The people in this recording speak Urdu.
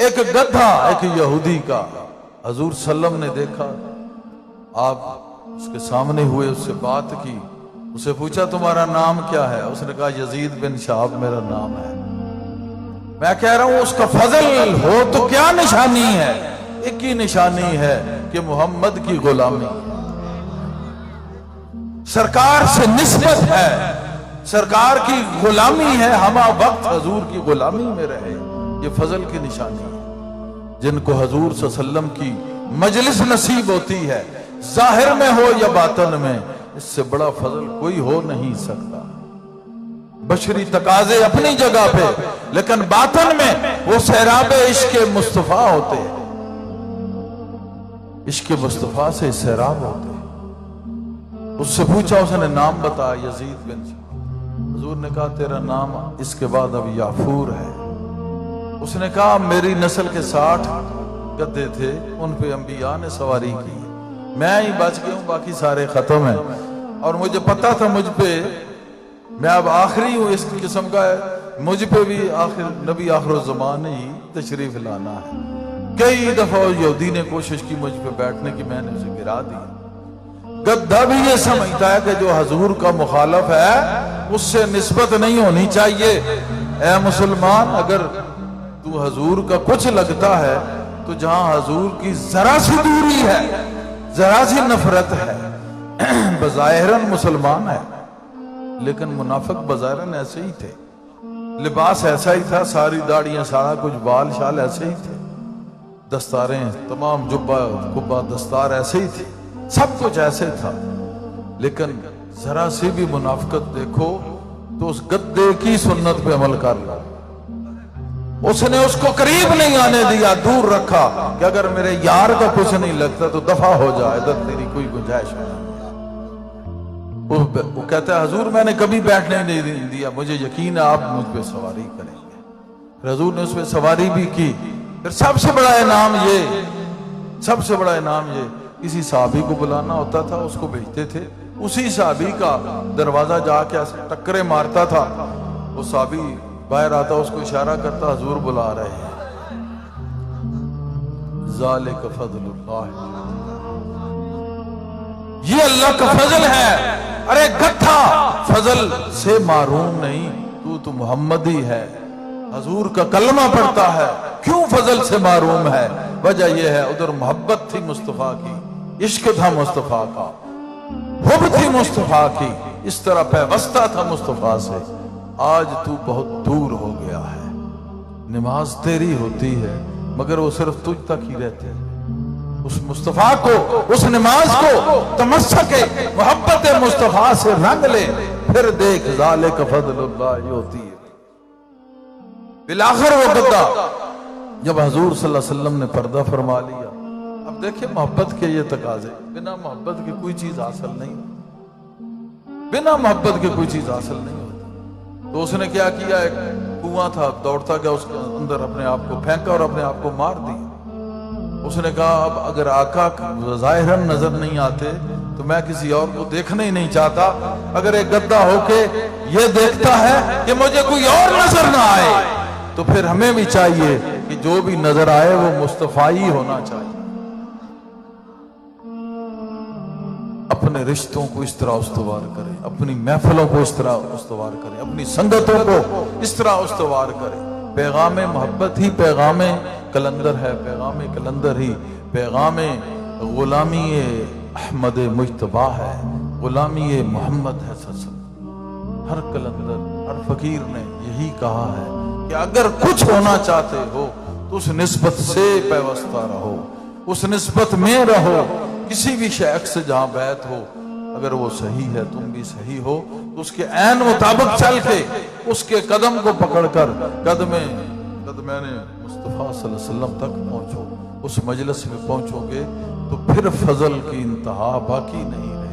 ایک گدھا ایک یہودی کا حضور صلی اللہ علیہ وسلم نے دیکھا، آپ اس کے سامنے ہوئے، اس سے بات کی، اسے پوچھا تمہارا نام کیا ہے؟ اس نے کہا یزید بن شہاب میرا نام ہے۔ میں کہہ رہا ہوں اس کا فضل ہو تو کیا نشانی ہے؟ ایک ہی نشانی ہے کہ محمد کی غلامی، سرکار سے نسبت ہے، سرکار کی غلامی ہے، ہمہ وقت حضور کی غلامی میں رہے، یہ فضل کی نشانی ہے۔ جن کو حضور صلی اللہ علیہ وسلم کی مجلس نصیب ہوتی ہے، ظاہر میں ہو یا باطن میں، اس سے بڑا فضل کوئی ہو نہیں سکتا۔ بشری تقاضے اپنی جگہ پہ، لیکن باطن میں وہ سیراب عشق مصطفیٰ ہوتے ہیں، عشق مصطفیٰ سے سیراب ہوتے ہیں۔ اس سے پوچھا، اس نے نام بتایا یزید بن شہاب۔ حضور نے کہا تیرا نام اس کے بعد اب یافور ہے۔ اس نے کہا میری نسل کے 60 گدھے تھے، ان پہ انبیاء نے سواری کی، میں ہی بچ گیا ہوں، باقی سارے ختم ہیں، اور مجھے پتا تھا مجھ پہ، میں اب آخری ہوں اس قسم کا ہے، مجھ پہ بھی آخر نبی آخر الزمان نے ہی تشریف لانا ہے۔ کئی دفعہ یہودی نے کوشش کی مجھ پہ بیٹھنے کی، میں نے اسے گرا دیا۔ گدھا بھی یہ سمجھتا ہے کہ جو حضور کا مخالف ہے اس سے نسبت نہیں ہونی چاہیے۔ اے مسلمان، اگر تو حضور کا کچھ لگتا ہے تو جہاں حضور کی ذرا سی دوری ہے، ذرا سی نفرت ہے، بظاہراً مسلمان ہے، لیکن منافق بظاہراً ایسے ہی تھے، لباس ایسا ہی تھا، ساری داڑیاں، سارا کچھ، بال شال ایسے ہی تھے، دستاریں تمام، جبہ کبہ دستار ایسے ہی تھے، سب کچھ ایسے تھا، لیکن ذرا سی بھی منافقت دیکھو تو اس گدھے کی سنت پہ عمل کر لو۔ اس نے اس کو قریب نہیں آنے دیا، دور رکھا کہ اگر میرے یار کا کچھ نہیں لگتا تو دفع ہو جائے، ادھر تیری کوئی گنجائش نہیں۔ وہ کہتا ہے حضور میں نے کبھی بیٹھنے نہیں دیا، مجھے یقین ہے آپ مجھ پہ سواری کریں گے۔ حضور نے اس پہ سواری بھی کی۔ پھر سب سے بڑا انعام یہ، سب سے بڑا انعام یہ، کسی صحابی کو بلانا ہوتا تھا، اس کو بھیجتے تھے، اسی صحابی کا دروازہ جا کے ایسے ٹکرے مارتا تھا، وہ صحابی باہر آتا، اس کو اشارہ کرتا، حضور بلا رہے ہیں۔ ذالک فضل اللہ، یہ اللہ کا فضل ہے۔ ارے گدھا، فضل سے معروم نہیں، تو محمدی ہے، حضور کا کلمہ پڑھتا ہے، کیوں فضل سے معروم ہے؟ وجہ یہ ہے ادھر محبت تھی مصطفیٰ کی، عشق تھا مصطفیٰ کا، حب تھی مصطفیٰ کی، اس طرح پیوستہ تھا مصطفیٰ سے۔ آج تو بہت دور ہو گیا ہے، نماز تیری ہوتی ہے مگر وہ صرف تجھ تک ہی رہتے ہیں۔ اس مصطفیٰ کو، اس نماز کو تمسک محبت مصطفیٰ سے رنگ لے، پھر دیکھ ذالک فضل اللہ ہوتی ہے۔ بالآخر وہ گدھا جب حضور صلی اللہ علیہ وسلم نے پردہ فرما لیا، اب دیکھیں محبت کے یہ تقاضے، بنا محبت کے کوئی چیز حاصل نہیں، بنا محبت کے کوئی چیز حاصل نہیں ہوتی۔ تو اس نے کیا کیا، ایک کنواں تھا، دوڑتا گیا اس کے اندر، اپنے آپ کو پھینکا اور اپنے آپ کو مار دیا۔ اس نے کہا اب اگر آقا ظاہراً نظر نہیں آتے تو میں کسی اور کو دیکھنا ہی نہیں چاہتا، اگر ایک گدھا ہو کے یہ دیکھتا ہے کہ مجھے کوئی اور نظر نہ آئے تو پھر ہمیں بھی چاہیے کہ جو بھی نظر آئے وہ مصطفیٰ ہی ہونا چاہیے۔ اپنے رشتوں کو اس طرح استوار کرے، اپنی محفلوں کو اس طرح استوار کرے، اپنی سنگتوں کو اس طرح استوار کرے۔ پیغام محبت ہی پیغام کلندر ہے، پیغام کلندر ہی پیغام غلامی احمد مجتبیٰ ہے، غلامی محمد ہے صلی اللہ علیہ وسلم۔ ہر کلندر، ہر فقیر نے یہی کہا ہے کہ اگر کچھ ہونا چاہتے ہو تو اس نسبت سے پیوستہ رہو، اس نسبت میں رہو، کسی بھی شیخ سے جہاں بیعت ہو، اگر وہ صحیح ہے تم بھی صحیح ہو تو اس کے عین مطابق چل کے اس کے قدم کو پکڑ کر قدمین مصطفیٰ صلی اللہ علیہ وسلم تک پہنچو، اس مجلس میں پہنچو گے تو پھر فضل کی انتہا باقی نہیں رہے۔